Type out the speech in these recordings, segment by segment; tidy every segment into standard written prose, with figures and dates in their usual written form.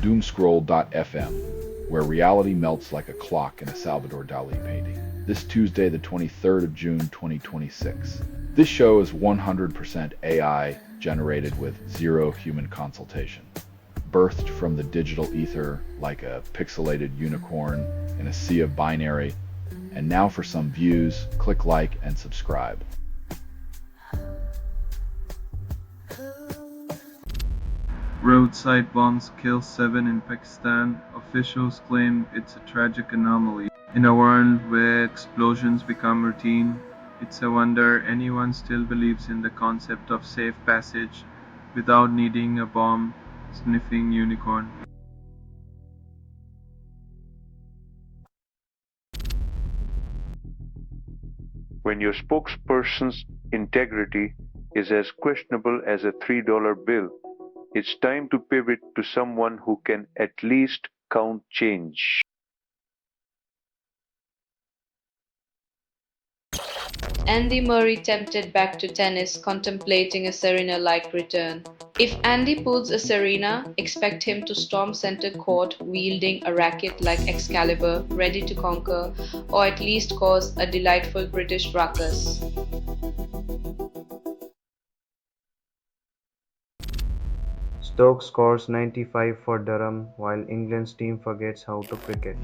Doomscroll.fm, where reality melts like a clock in a Salvador Dali painting. This Tuesday, the 23rd of June, 2026. This show is 100% AI generated with zero human consultation. Birthed from the digital ether like a pixelated unicorn in a sea of binary. And now for some views, click like and subscribe. Roadside bombs kill 7 in Pakistan. Officials claim it's a tragic anomaly. In a world where explosions become routine, it's a wonder anyone still believes in the concept of safe passage without needing a bomb-sniffing unicorn. When your spokesperson's integrity is as questionable as a $3 bill, it's time to pivot to someone who can at least count change. Andy Murray tempted back to tennis, contemplating a Serena-like return. If Andy pulls a Serena, expect him to storm center court wielding a racket like Excalibur, ready to conquer, or at least cause a delightful British ruckus. Stoke scores 95 for Durham, while England's team forgets how to cricket.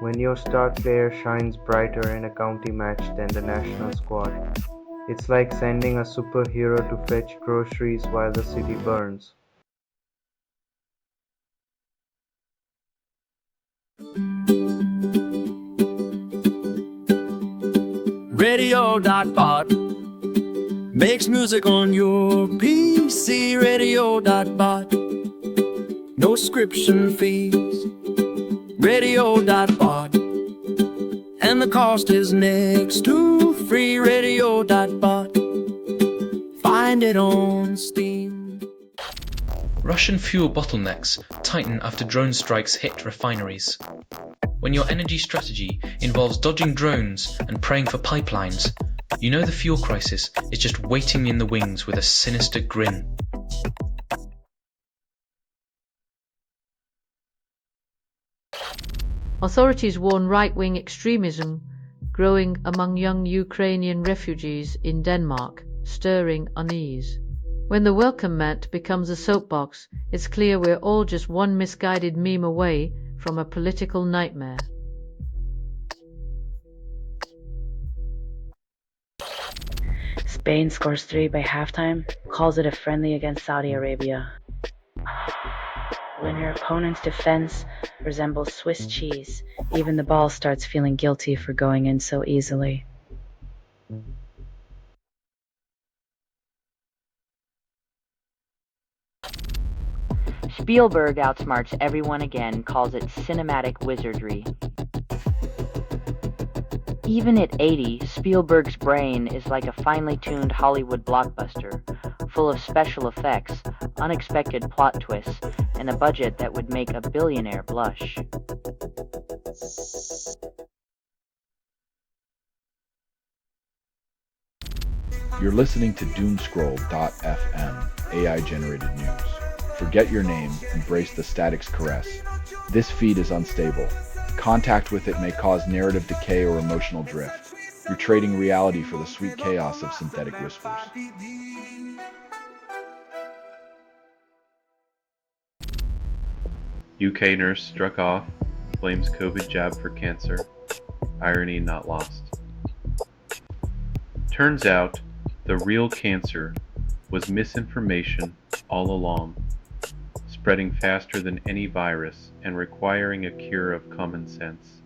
When your star player shines brighter in a county match than the national squad, it's like sending a superhero to fetch groceries while the city burns. Radio.bot makes music on your PC. Radio.bot, no subscription fees. Radio.bot, and the cost is next to free. Radio.bot, find it on Steam. Russian fuel bottlenecks tighten after drone strikes hit refineries. When your energy strategy involves dodging drones and praying for pipelines, you know the fuel crisis is just waiting in the wings with a sinister grin. Authorities warn right-wing extremism growing among young Ukrainian refugees in Denmark, stirring unease. When the welcome mat becomes a soapbox, it's clear we're all just one misguided meme away from a political nightmare. Spain scores 3 by halftime, calls it a friendly against Saudi Arabia. When your opponent's defense resembles Swiss cheese, even the ball starts feeling guilty for going in so easily. Spielberg outsmarts everyone again, calls it cinematic wizardry. Even at 80, Spielberg's brain is like a finely tuned Hollywood blockbuster, full of special effects, unexpected plot twists, and a budget that would make a billionaire blush. You're listening to Doomscroll.fm, AI-generated news. Forget your name, embrace the static's caress. This feed is unstable. Contact with it may cause narrative decay or emotional drift. You're trading reality for the sweet chaos of synthetic whispers. UK nurse struck off, blames COVID jab for cancer. Irony not lost. Turns out, the real cancer was misinformation all along, spreading faster than any virus and requiring a cure of common sense.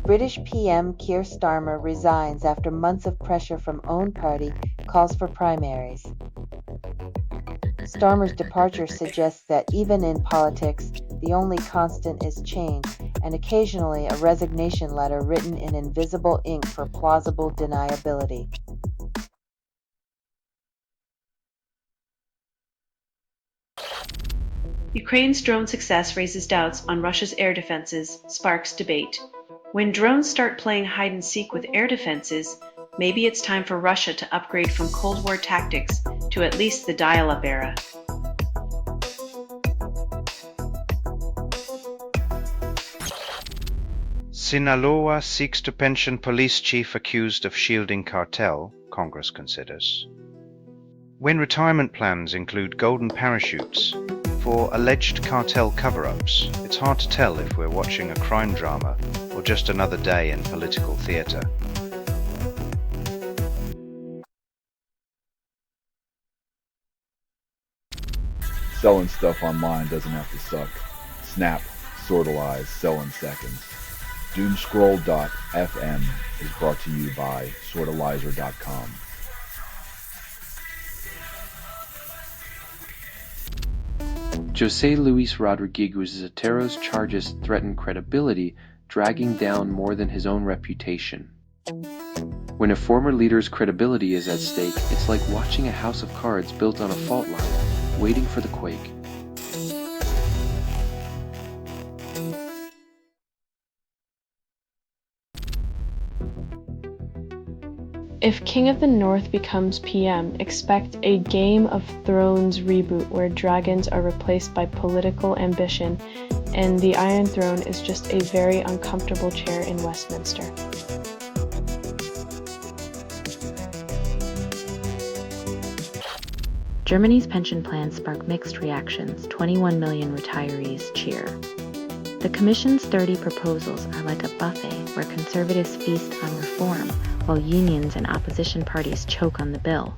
British PM Keir Starmer resigns after months of pressure from own party calls for primaries. Starmer's departure suggests that even in politics, the only constant is change, and occasionally a resignation letter written in invisible ink for plausible deniability. Ukraine's drone success raises doubts on Russia's air defenses, sparks debate. When drones start playing hide-and-seek with air defenses, maybe it's time for Russia to upgrade from Cold War tactics to at least the dial-up era. Sinaloa seeks to pension police chief accused of shielding cartel, Congress considers. When retirement plans include golden parachutes for alleged cartel cover-ups, it's hard to tell if we're watching a crime drama or just another day in political theater. Selling stuff online doesn't have to suck. Snap, sortalize, sell in seconds. Doomscroll.fm is brought to you by sortalizer.com. José Luis Rodriguez's Otero's charges threaten credibility, dragging down more than his own reputation. When a former leader's credibility is at stake, it's like watching a house of cards built on a fault line, waiting for the quake. If King of the North becomes PM, expect a Game of Thrones reboot where dragons are replaced by political ambition and the Iron Throne is just a very uncomfortable chair in Westminster. Germany's pension plans spark mixed reactions. 21 million retirees cheer. The Commission's 30 proposals are like a buffet where conservatives feast on reform while unions and opposition parties choke on the bill.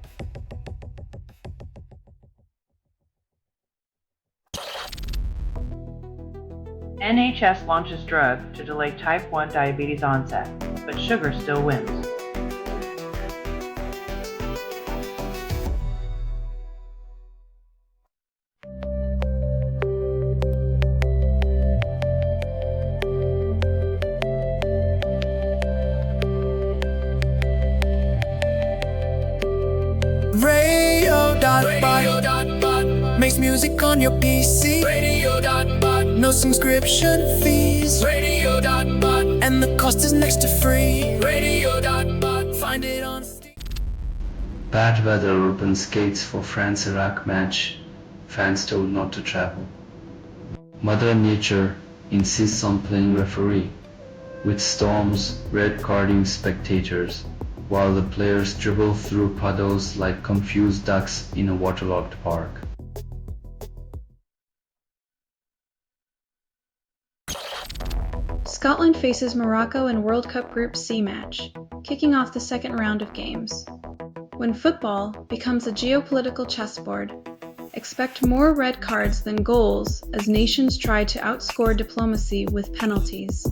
NHS launches drug to delay type 1 diabetes onset, but sugar still wins. Radio.bot makes music on your PC. Radio.bot, no subscription fees. Radio.bot, and the cost is next to free. Radio.bot, find it on Steam. Bad weather urban skates for France-Iraq match. Fans told not to travel. Mother Nature insists on playing referee, with storms red carding spectators, while the players dribble through puddles like confused ducks in a waterlogged park. Scotland faces Morocco in World Cup Group C match, kicking off the second round of games. When football becomes a geopolitical chessboard, expect more red cards than goals as nations try to outscore diplomacy with penalties.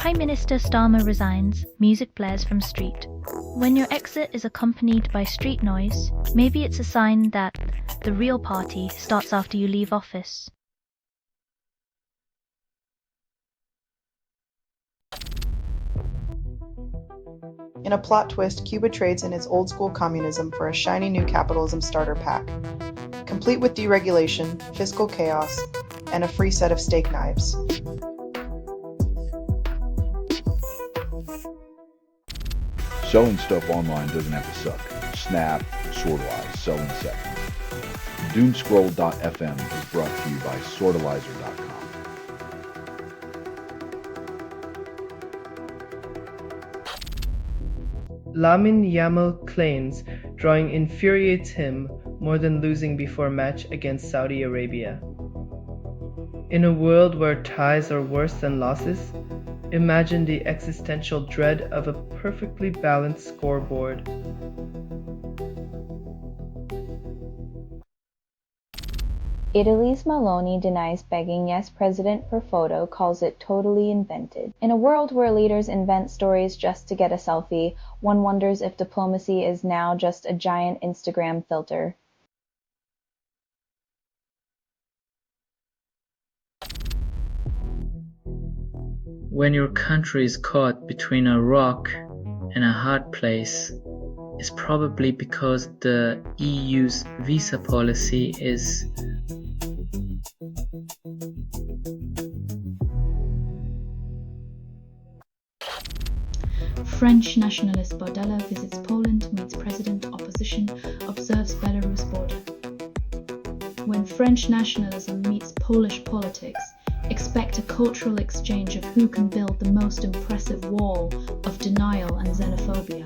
Prime Minister Starmer resigns, music blares from street. When your exit is accompanied by street noise, maybe it's a sign that the real party starts after you leave office. In a plot twist, Cuba trades in its old-school communism for a shiny new capitalism starter pack, complete with deregulation, fiscal chaos, and a free set of steak knives. Selling stuff online doesn't have to suck. Snap, sortalize, sell in seconds. Doomscroll.fm is brought to you by sortalizer.com. Lamine Yamal claims drawing infuriates him more than losing before match against Saudi Arabia. In a world where ties are worse than losses, imagine the existential dread of a perfectly balanced scoreboard. Italy's Meloni denies begging Yes President for photo, calls it totally invented. In a world where leaders invent stories just to get a selfie, one wonders if diplomacy is now just a giant Instagram filter. When your country is caught between a rock and a hard place, it's probably because the EU's visa policy is French nationalist Bardella visits Poland, meets president, opposition, observes Belarus border. When French nationalism meets Polish politics, expect a cultural exchange of who can build the most impressive wall of denial and xenophobia.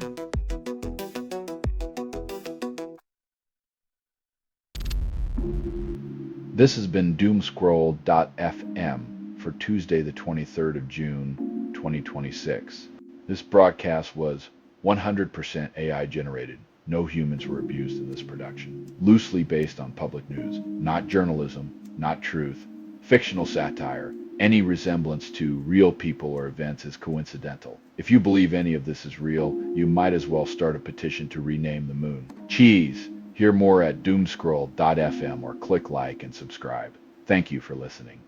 This has been Doomscroll.fm for Tuesday the 23rd of June 2026. This broadcast was 100% AI generated. No humans were abused in this production. Loosely based on public news. Not journalism, not truth. Fictional satire. Any resemblance to real people or events is coincidental. If you believe any of this is real, you might as well start a petition to rename the moon. Cheese! Hear more at Doomscroll.fm or click like and subscribe. Thank you for listening.